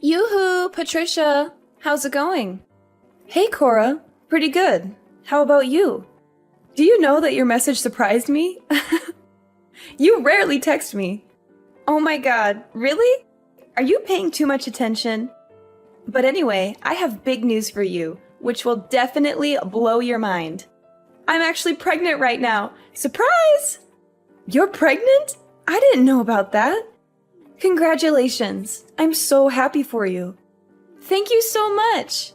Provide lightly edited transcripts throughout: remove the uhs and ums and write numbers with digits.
Yoo-hoo, Patricia! How's it going? Hey, Cora. Pretty good. How about you? Do you know that your message surprised me? You rarely text me. Oh my god, really? Are you paying too much attention? But anyway, I have big news for you, which will definitely blow your mind. I'm actually pregnant right now. Surprise! You're pregnant? I didn't know about that. Congratulations. I'm so happy for you. Thank you so much.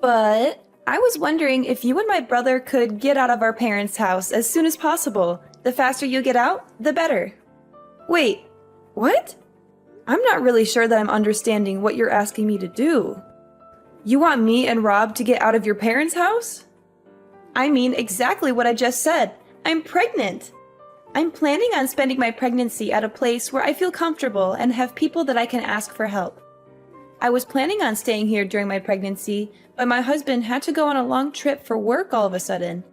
But I was wondering if you and my brother could get out of our parents' house as soon as possible. The faster you get out, the better. Wait, what? I'm not really sure that I'm understanding what you're asking me to do. You want me and Rob to get out of your parents' house? I mean exactly what I just said. I'm pregnant. I'm planning on spending my pregnancy at a place where I feel comfortable and have people that I can ask for help. I was planning on staying here during my pregnancy, but my husband had to go on a long trip for work all of a sudden.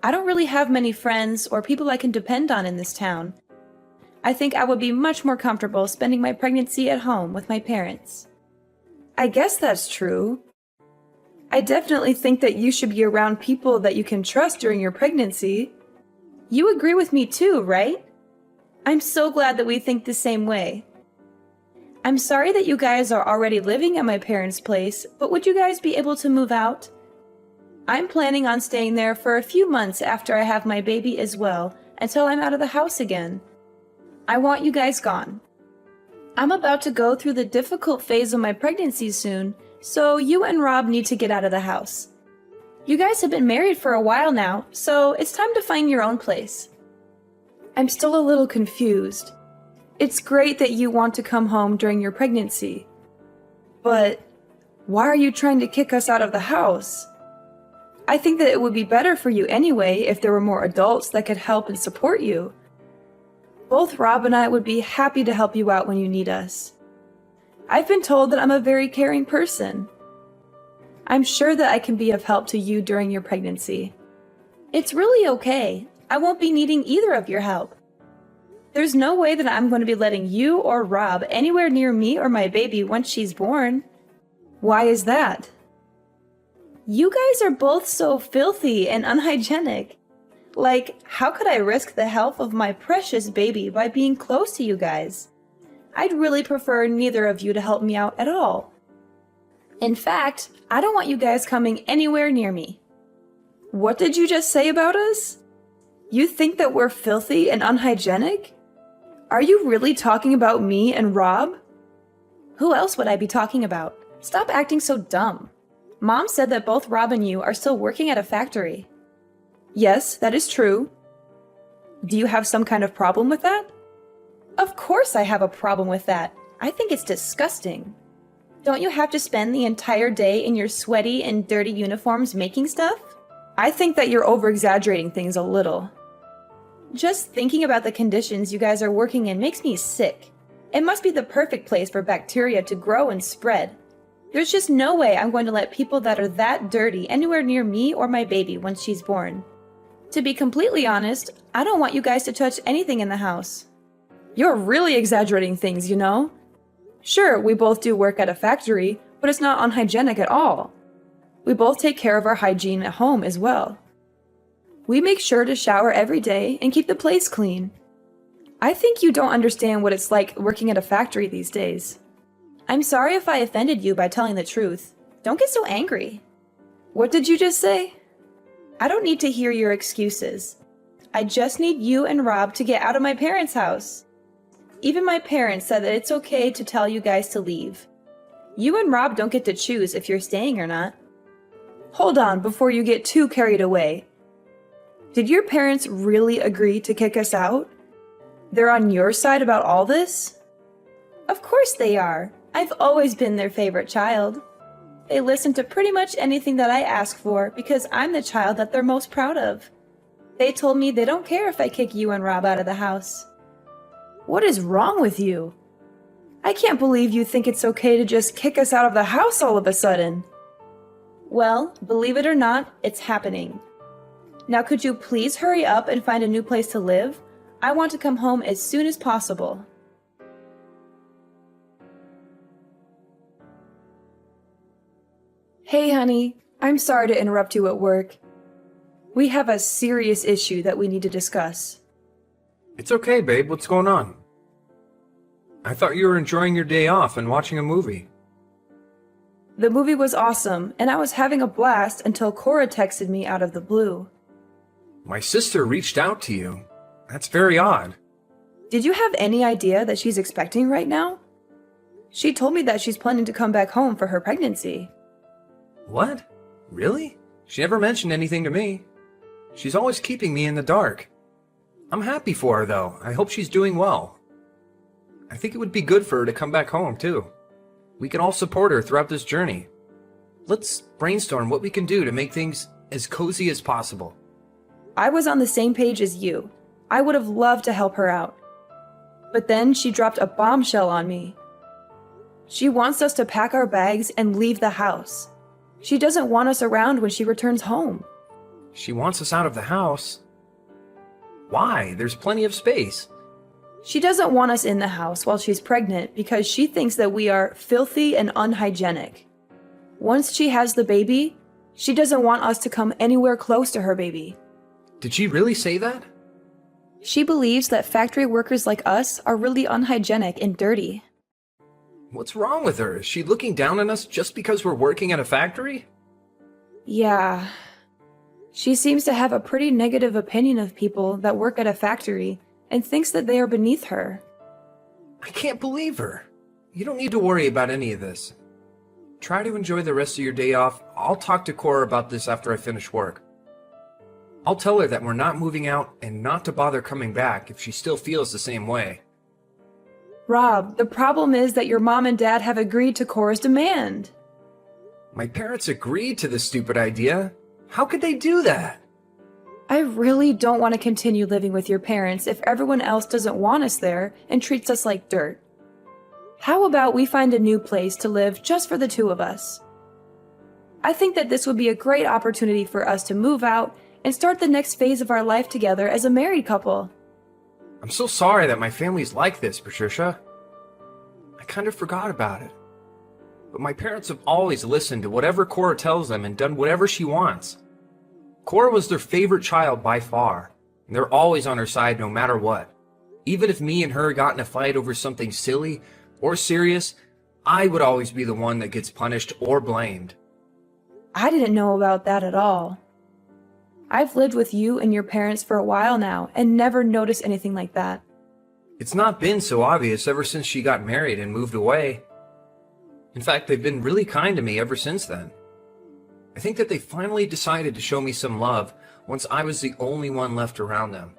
I don't really have many friends or people I can depend on in this town. I think I would be much more comfortable spending my pregnancy at home with my parents. I guess that's true. I definitely think that you should be around people that you can trust during your pregnancy. You agree with me too, right? I'm so glad that we think the same way. I'm sorry that you guys are already living at my parents' place, but would you guys be able to move out? I'm planning on staying there for a few months after I have my baby as well, until I'm out of the house again. I want you guys gone. I'm about to go through the difficult phase of my pregnancy soon, so you and Rob need to get out of the house. You guys have been married for a while now, so it's time to find your own place. I'm still a little confused. It's great that you want to come home during your pregnancy. But why are you trying to kick us out of the house? I think that it would be better for you anyway if there were more adults that could help and support you. Both Rob and I would be happy to help you out when you need us. I've been told that I'm a very caring person. I'm sure that I can be of help to you during your pregnancy. It's really okay. I won't be needing either of your help. There's no way that I'm going to be letting you or Rob anywhere near me or my baby once she's born. Why is that? You guys are both so filthy and unhygienic. Like, how could I risk the health of my precious baby by being close to you guys? I'd really prefer neither of you to help me out at all. In fact, I don't want you guys coming anywhere near me. What did you just say about us? You think that we're filthy and unhygienic? Are you really talking about me and Rob? Who else would I be talking about? Stop acting so dumb. Mom said that both Rob and you are still working at a factory. Yes, that is true. Do you have some kind of problem with that? Of course I have a problem with that. I think it's disgusting. Don't you have to spend the entire day in your sweaty and dirty uniforms making stuff? I think that you're over-exaggerating things a little. Just thinking about the conditions you guys are working in makes me sick. It must be the perfect place for bacteria to grow and spread. There's just no way I'm going to let people that are that dirty anywhere near me or my baby once she's born. To be completely honest, I don't want you guys to touch anything in the house. You're really exaggerating things, you know? Sure, we both do work at a factory, but it's not unhygienic at all. We both take care of our hygiene at home as well. We make sure to shower every day and keep the place clean. I think you don't understand what it's like working at a factory these days. I'm sorry if I offended you by telling the truth. Don't get so angry. What did you just say? I don't need to hear your excuses. I just need you and Rob to get out of my parents' house. Even my parents said that it's okay to tell you guys to leave. You and Rob don't get to choose if you're staying or not. Hold on before you get too carried away. Did your parents really agree to kick us out? They're on your side about all this? Of course they are. I've always been their favorite child. They listen to pretty much anything that I ask for because I'm the child that they're most proud of. They told me they don't care if I kick you and Rob out of the house. What is wrong with you? I can't believe you think it's okay to just kick us out of the house all of a sudden. Well, believe it or not, it's happening. Now could you please hurry up and find a new place to live? I want to come home as soon as possible. Hey, honey. I'm sorry to interrupt you at work. We have a serious issue that we need to discuss. It's okay, babe. What's going on? I thought you were enjoying your day off and watching a movie. The movie was awesome, and I was having a blast until Cora texted me out of the blue. My sister reached out to you. That's very odd. Did you have any idea that she's expecting right now? She told me that she's planning to come back home for her pregnancy. What? Really? She never mentioned anything to me. She's always keeping me in the dark. I'm happy for her, though. I hope she's doing well. I think it would be good for her to come back home, too. We can all support her throughout this journey. Let's brainstorm what we can do to make things as cozy as possible. I was on the same page as you. I would have loved to help her out. But then she dropped a bombshell on me. She wants us to pack our bags and leave the house. She doesn't want us around when she returns home. She wants us out of the house? Why? There's plenty of space. She doesn't want us in the house while she's pregnant because she thinks that we are filthy and unhygienic. Once she has the baby, she doesn't want us to come anywhere close to her baby. Did she really say that? She believes that factory workers like us are really unhygienic and dirty. What's wrong with her? Is she looking down on us just because we're working at a factory? Yeah. She seems to have a pretty negative opinion of people that work at a factory and thinks that they are beneath her. I can't believe her. You don't need to worry about any of this. Try to enjoy the rest of your day off. I'll talk to Cora about this after I finish work. I'll tell her that we're not moving out and not to bother coming back if she still feels the same way. Rob, the problem is that your mom and dad have agreed to Cora's demand. My parents agreed to this stupid idea. How could they do that? I really don't want to continue living with your parents if everyone else doesn't want us there and treats us like dirt. How about we find a new place to live just for the two of us? I think that this would be a great opportunity for us to move out and start the next phase of our life together as a married couple. I'm so sorry that my family's like this, Patricia. I kind of forgot about it. But my parents have always listened to whatever Cora tells them and done whatever she wants. Cora was their favorite child by far, and they're always on her side no matter what. Even if me and her got in a fight over something silly or serious, I would always be the one that gets punished or blamed. I didn't know about that at all. I've lived with you and your parents for a while now and never noticed anything like that. It's not been so obvious ever since she got married and moved away. In fact, they've been really kind to me ever since then. I think that they finally decided to show me some love once I was the only one left around them.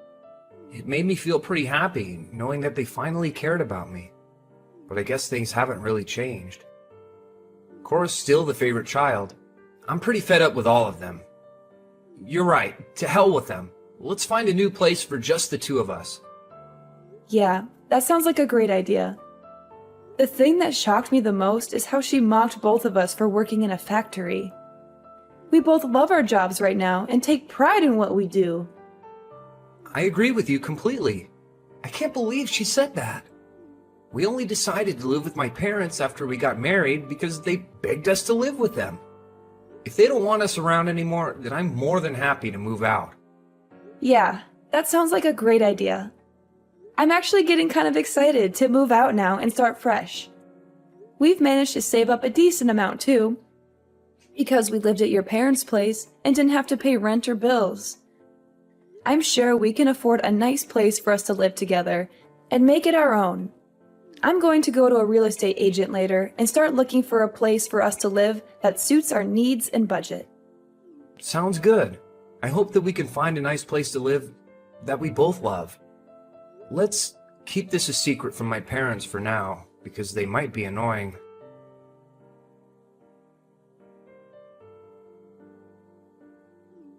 It made me feel pretty happy knowing that they finally cared about me. But I guess things haven't really changed. Cora's still the favorite child. I'm pretty fed up with all of them. You're right, to hell with them. Let's find a new place for just the two of us. Yeah, that sounds like a great idea. The thing that shocked me the most is how she mocked both of us for working in a factory. We both love our jobs right now and take pride in what we do. I agree with you completely. I can't believe she said that. We only decided to live with my parents after we got married because they begged us to live with them. If they don't want us around anymore, then I'm more than happy to move out. Yeah, that sounds like a great idea. I'm actually getting kind of excited to move out now and start fresh. We've managed to save up a decent amount too, because we lived at your parents' place and didn't have to pay rent or bills. I'm sure we can afford a nice place for us to live together and make it our own. I'm going to go to a real estate agent later and start looking for a place for us to live that suits our needs and budget. Sounds good. I hope that we can find a nice place to live that we both love. Let's keep this a secret from my parents for now, because they might be annoying.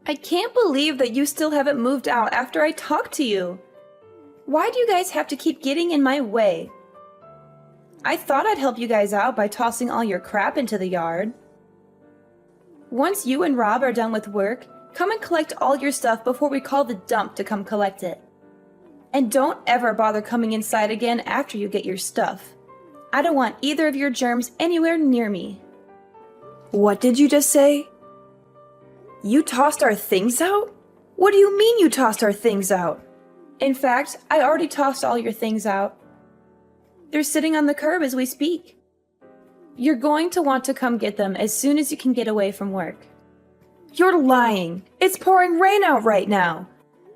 I can't believe that you still haven't moved out after I talked to you. Why do you guys have to keep getting in my way? I thought I'd help you guys out by tossing all your crap into the yard. Once you and Rob are done with work, come and collect all your stuff before we call the dump to come collect it. And don't ever bother coming inside again after you get your stuff. I don't want either of your germs anywhere near me. What did you just say? You tossed our things out? What do you mean you tossed our things out? In fact, I already tossed all your things out. They're sitting on the curb as we speak. You're going to want to come get them as soon as you can get away from work. You're lying. It's pouring rain out right now.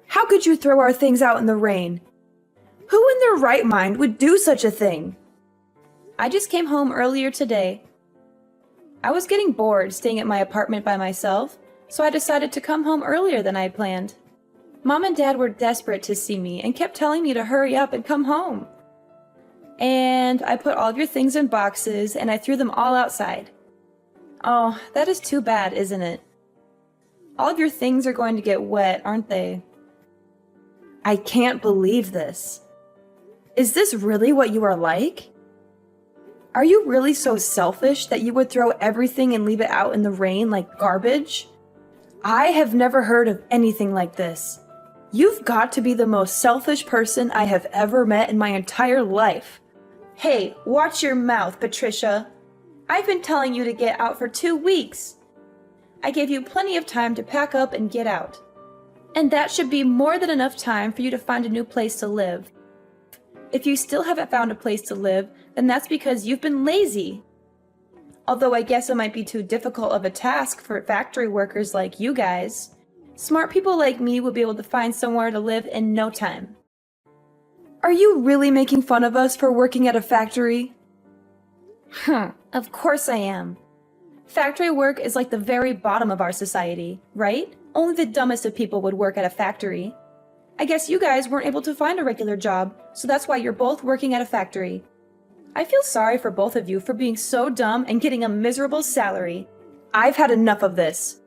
How could you throw our things out in the rain? Who in their right mind would do such a thing? I just came home earlier today. I was getting bored staying at my apartment by myself, so I decided to come home earlier than I had planned. Mom and Dad were desperate to see me and kept telling me to hurry up and come home. And I put all of your things in boxes and I threw them all outside. Oh, that is too bad, isn't it? All of your things are going to get wet, aren't they? I can't believe this. Is this really what you are like? Are you really so selfish that you would throw everything and leave it out in the rain like garbage? I have never heard of anything like this. You've got to be the most selfish person I have ever met in my entire life. Hey, watch your mouth, Patricia. I've been telling you to get out for 2 weeks. I gave you plenty of time to pack up and get out. And that should be more than enough time for you to find a new place to live. If you still haven't found a place to live, then that's because you've been lazy. Although I guess it might be too difficult of a task for factory workers like you guys. Smart people like me would be able to find somewhere to live in no time. Are you really making fun of us for working at a factory? Of course I am. Factory work is like the very bottom of our society, right? Only the dumbest of people would work at a factory. I guess you guys weren't able to find a regular job, so that's why you're both working at a factory. I feel sorry for both of you for being so dumb and getting a miserable salary. I've had enough of this.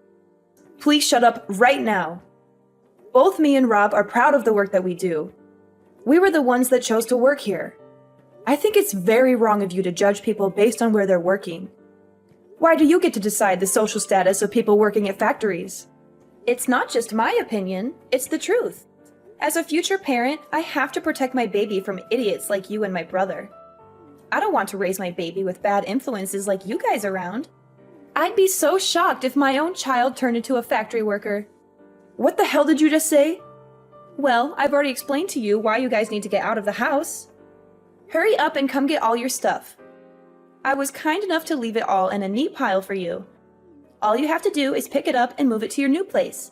Please shut up right now. Both me and Rob are proud of the work that we do. We were the ones that chose to work here. I think it's very wrong of you to judge people based on where they're working. Why do you get to decide the social status of people working at factories? It's not just my opinion, it's the truth. As a future parent, I have to protect my baby from idiots like you and my brother. I don't want to raise my baby with bad influences like you guys around. I'd be so shocked if my own child turned into a factory worker. What the hell did you just say? Well, I've already explained to you why you guys need to get out of the house. Hurry up and come get all your stuff. I was kind enough to leave it all in a neat pile for you. All you have to do is pick it up and move it to your new place.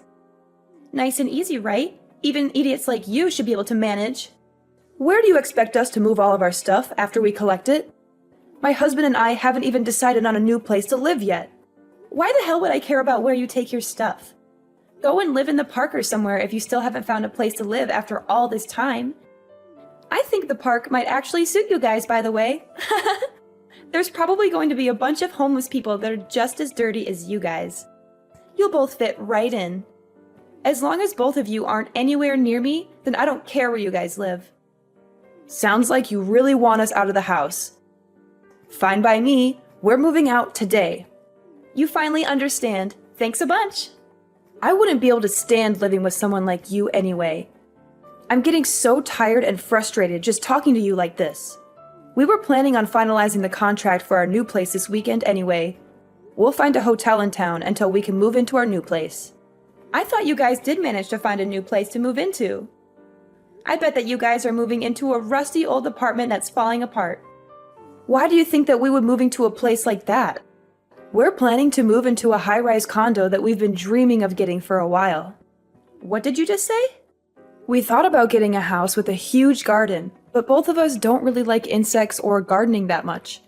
Nice and easy, right? Even idiots like you should be able to manage. Where do you expect us to move all of our stuff after we collect it? My husband and I haven't even decided on a new place to live yet. Why the hell would I care about where you take your stuff? Go and live in the park or somewhere if you still haven't found a place to live after all this time. I think the park might actually suit you guys, by the way. There's probably going to be a bunch of homeless people that are just as dirty as you guys. You'll both fit right in. As long as both of you aren't anywhere near me, then I don't care where you guys live. Sounds like you really want us out of the house. Fine by me, we're moving out today. You finally understand. Thanks a bunch. I wouldn't be able to stand living with someone like you anyway. I'm getting so tired and frustrated just talking to you like this. We were planning on finalizing the contract for our new place this weekend anyway. We'll find a hotel in town until we can move into our new place. I thought you guys did manage to find a new place to move into. I bet that you guys are moving into a rusty old apartment that's falling apart. Why do you think that we would move into a place like that? We're planning to move into a high-rise condo that we've been dreaming of getting for a while. What did you just say? We thought about getting a house with a huge garden, but both of us don't really like insects or gardening that much.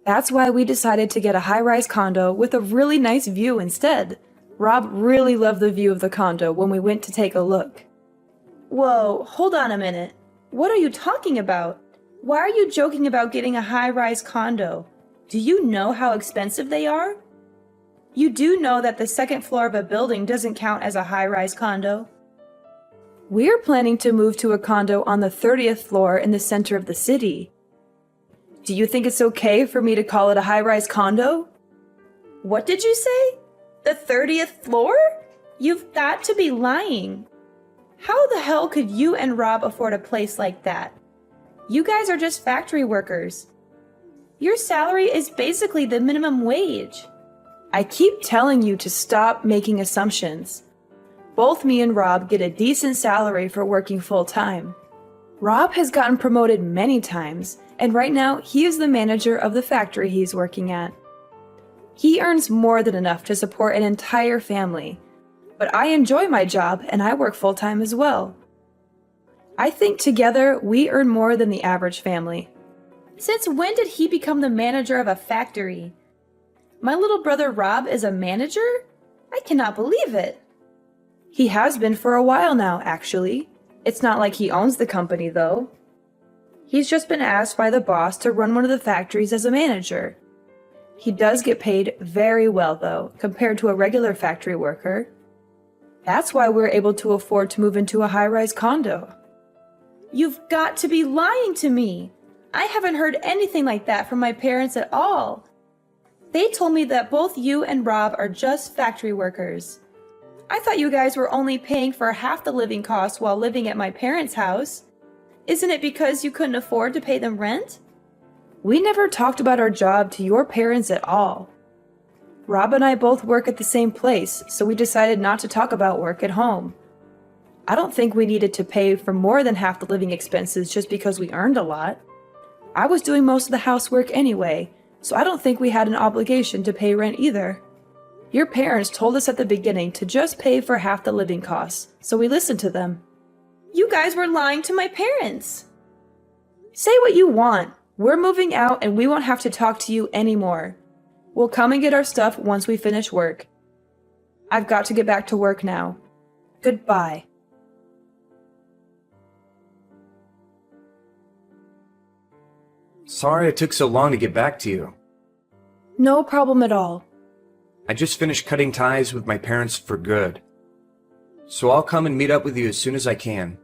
That's why we decided to get a high-rise condo with a really nice view instead. Rob really loved the view of the condo when we went to take a look. Whoa, hold on a minute. What are you talking about? Why are you joking about getting a high-rise condo? Do you know how expensive they are? You do know that the second floor of a building doesn't count as a high-rise condo. We're planning to move to a condo on the 30th floor in the center of the city. Do you think it's okay for me to call it a high-rise condo? What did you say? The 30th floor? You've got to be lying. How the hell could you and Rob afford a place like that? You guys are just factory workers. Your salary is basically the minimum wage. I keep telling you to stop making assumptions. Both me and Rob get a decent salary for working full-time. Rob has gotten promoted many times, and right now he is the manager of the factory he's working at. He earns more than enough to support an entire family, but I enjoy my job and I work full-time as well. I think together we earn more than the average family. Since when did he become the manager of a factory? My little brother Rob is a manager? I cannot believe it. He has been for a while now, actually. It's not like he owns the company, though. He's just been asked by the boss to run one of the factories as a manager. He does get paid very well, though, compared to a regular factory worker. That's why we're able to afford to move into a high-rise condo. You've got to be lying to me! I haven't heard anything like that from my parents at all. They told me that both you and Rob are just factory workers. I thought you guys were only paying for half the living costs while living at my parents' house. Isn't it because you couldn't afford to pay them rent? We never talked about our job to your parents at all. Rob and I both work at the same place, so we decided not to talk about work at home. I don't think we needed to pay for more than half the living expenses just because we earned a lot. I was doing most of the housework anyway, so I don't think we had an obligation to pay rent either. Your parents told us at the beginning to just pay for half the living costs, so we listened to them. You guys were lying to my parents. Say what you want. We're moving out and we won't have to talk to you anymore. We'll come and get our stuff once we finish work. I've got to get back to work now. Goodbye. Sorry it took so long to get back to you. No problem at all. I just finished cutting ties with my parents for good. So I'll come and meet up with you as soon as I can.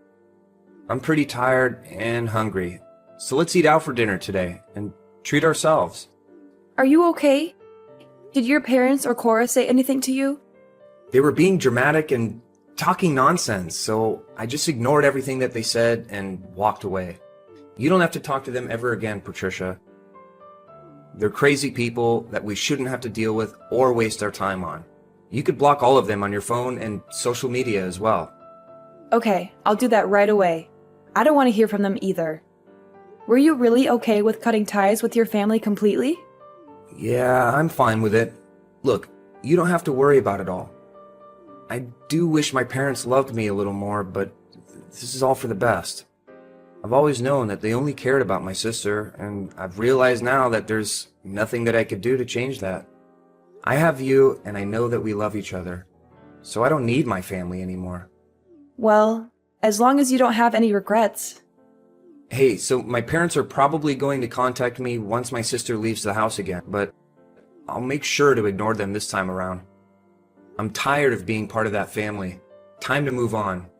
I'm pretty tired and hungry, so let's eat out for dinner today and treat ourselves. Are you okay? Did your parents or Cora say anything to you? They were being dramatic and talking nonsense, so I just ignored everything that they said and walked away. You don't have to talk to them ever again, Patricia. They're crazy people that we shouldn't have to deal with or waste our time on. You could block all of them on your phone and social media as well. Okay, I'll do that right away. I don't want to hear from them either. Were you really okay with cutting ties with your family completely? Yeah, I'm fine with it. Look, you don't have to worry about it all. I do wish my parents loved me a little more, but this is all for the best. I've always known that they only cared about my sister, and I've realized now that there's nothing that I could do to change that. I have you, and I know that we love each other, so I don't need my family anymore. Well, as long as you don't have any regrets. Hey, so my parents are probably going to contact me once my sister leaves the house again, but I'll make sure to ignore them this time around. I'm tired of being part of that family. Time to move on.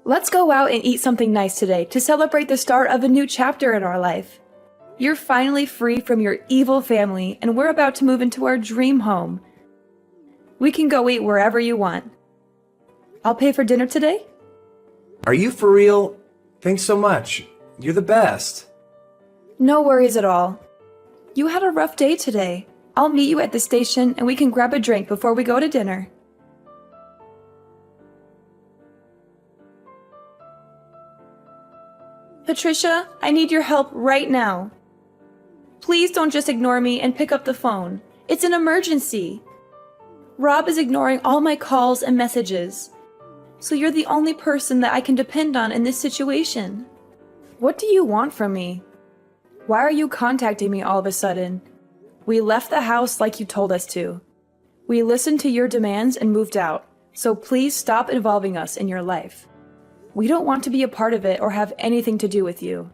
Let's go out and eat something nice today to celebrate the start of a new chapter in our life. You're finally free from your evil family, and we're about to move into our dream home. We can go eat wherever you want. I'll pay for dinner today? Are you for real? Thanks so much. You're the best. No worries at all. You had a rough day today. I'll meet you at the station and we can grab a drink before we go to dinner. Patricia, I need your help right now. Please don't just ignore me and pick up the phone. It's an emergency. Rob is ignoring all my calls and messages. So you're the only person that I can depend on in this situation. What do you want from me? Why are you contacting me all of a sudden? We left the house like you told us to. We listened to your demands and moved out, so please stop involving us in your life. We don't want to be a part of it or have anything to do with you.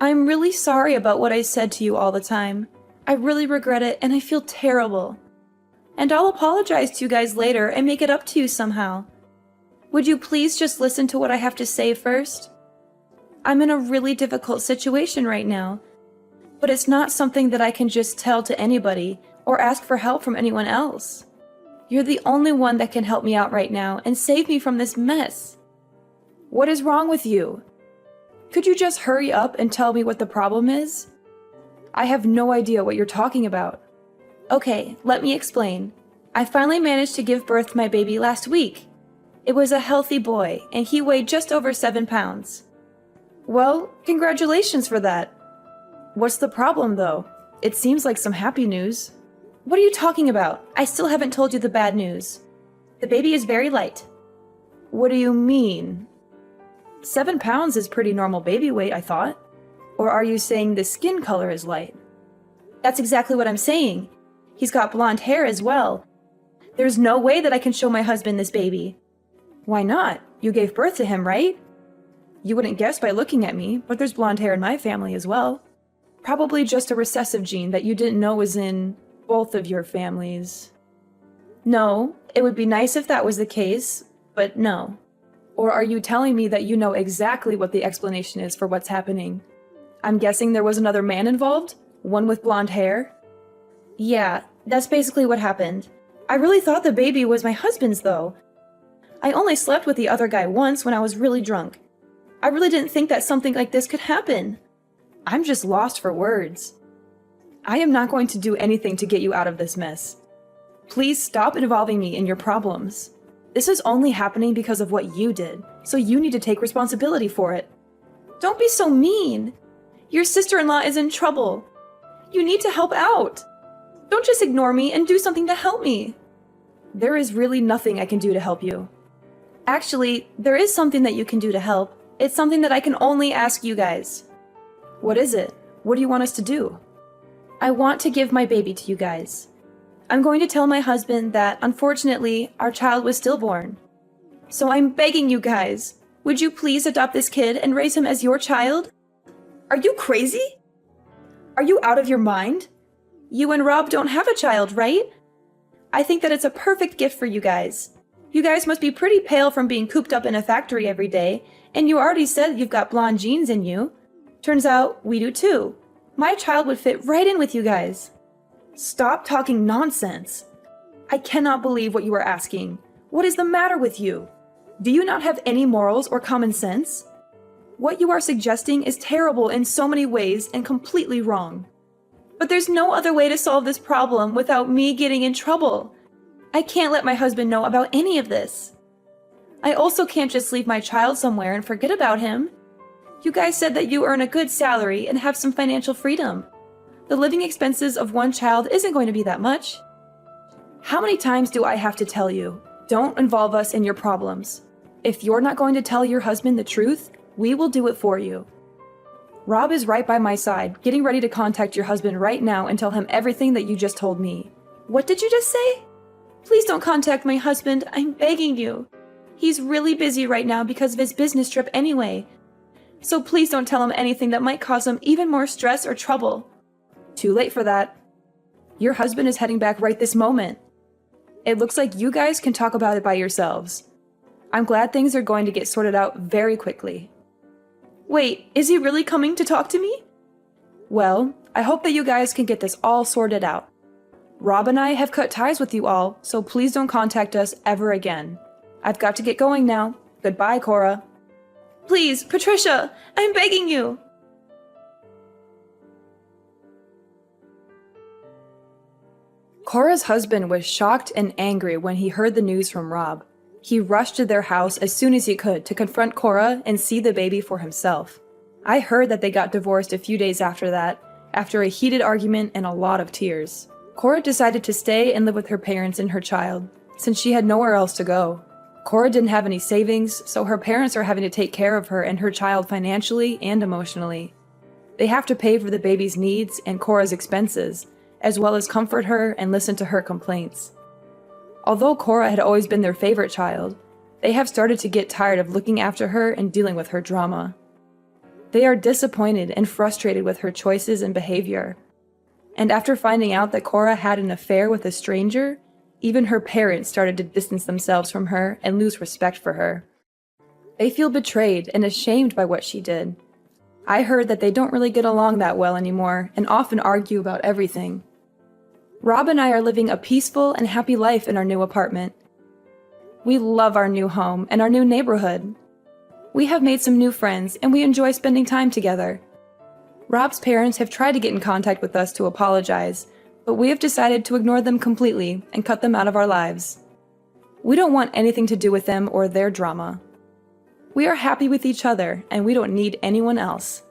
I'm really sorry about what I said to you all the time. I really regret it and I feel terrible. And I'll apologize to you guys later and make it up to you somehow. Would you please just listen to what I have to say first? I'm in a really difficult situation right now, but it's not something that I can just tell to anybody or ask for help from anyone else. You're the only one that can help me out right now and save me from this mess. What is wrong with you? Could you just hurry up and tell me what the problem is? I have no idea what you're talking about. Okay, let me explain. I finally managed to give birth to my baby last week. It was a healthy boy, and he weighed just over 7 pounds. Well, congratulations for that. What's the problem, though? It seems like some happy news. What are you talking about? I still haven't told you the bad news. The baby is very light. What do you mean? 7 pounds is pretty normal baby weight, I thought. Or are you saying the skin color is light? That's exactly what I'm saying. He's got blonde hair as well. There's no way that I can show my husband this baby. Why not? You gave birth to him, right? You wouldn't guess by looking at me, but there's blonde hair in my family as well. Probably just a recessive gene that you didn't know was in both of your families. No, it would be nice if that was the case, but no. Or are you telling me that you know exactly what the explanation is for what's happening? I'm guessing there was another man involved? One with blonde hair? Yeah, that's basically what happened. I really thought the baby was my husband's, though. I only slept with the other guy once when I was really drunk. I really didn't think that something like this could happen. I'm just lost for words. I am not going to do anything to get you out of this mess. Please stop involving me in your problems. This is only happening because of what you did, so you need to take responsibility for it. Don't be so mean. Your sister-in-law is in trouble. You need to help out. Don't just ignore me and do something to help me. There is really nothing I can do to help you. Actually, there is something that you can do to help. It's something that I can only ask you guys. What is it? What do you want us to do? I want to give my baby to you guys. I'm going to tell my husband that, unfortunately, our child was stillborn. So I'm begging you guys, would you please adopt this kid and raise him as your child? Are you crazy? Are you out of your mind? You and Rob don't have a child, right? I think that it's a perfect gift for you guys. You guys must be pretty pale from being cooped up in a factory every day, and you already said you've got blonde genes in you. Turns out we do too. My child would fit right in with you guys. Stop talking nonsense. I cannot believe what you are asking. What is the matter with you? Do you not have any morals or common sense? What you are suggesting is terrible in so many ways and completely wrong. But there's no other way to solve this problem without me getting in trouble. I can't let my husband know about any of this. I also can't just leave my child somewhere and forget about him. You guys said that you earn a good salary and have some financial freedom. The living expenses of one child isn't going to be that much. How many times do I have to tell you? Don't involve us in your problems. If you're not going to tell your husband the truth, we will do it for you. Rob is right by my side, getting ready to contact your husband right now and tell him everything that you just told me. What did you just say? Please don't contact my husband, I'm begging you. He's really busy right now because of his business trip anyway. So please don't tell him anything that might cause him even more stress or trouble. Too late for that. Your husband is heading back right this moment. It looks like you guys can talk about it by yourselves. I'm glad things are going to get sorted out very quickly. Wait, is he really coming to talk to me? Well, I hope that you guys can get this all sorted out. Rob and I have cut ties with you all, so please don't contact us ever again. I've got to get going now. Goodbye, Cora. Please, Patricia, I'm begging you. Cora's husband was shocked and angry when he heard the news from Rob. He rushed to their house as soon as he could to confront Cora and see the baby for himself. I heard that they got divorced a few days after that, after a heated argument and a lot of tears. Cora decided to stay and live with her parents and her child, since she had nowhere else to go. Cora didn't have any savings, so her parents are having to take care of her and her child financially and emotionally. They have to pay for the baby's needs and Cora's expenses, as well as comfort her and listen to her complaints. Although Cora had always been their favorite child, they have started to get tired of looking after her and dealing with her drama. They are disappointed and frustrated with her choices and behavior. And after finding out that Cora had an affair with a stranger, even her parents started to distance themselves from her and lose respect for her. They feel betrayed and ashamed by what she did. I heard that they don't really get along that well anymore and often argue about everything. Rob and I are living a peaceful and happy life in our new apartment. We love our new home and our new neighborhood. We have made some new friends and we enjoy spending time together. Rob's parents have tried to get in contact with us to apologize, but we have decided to ignore them completely and cut them out of our lives. We don't want anything to do with them or their drama. We are happy with each other, and we don't need anyone else.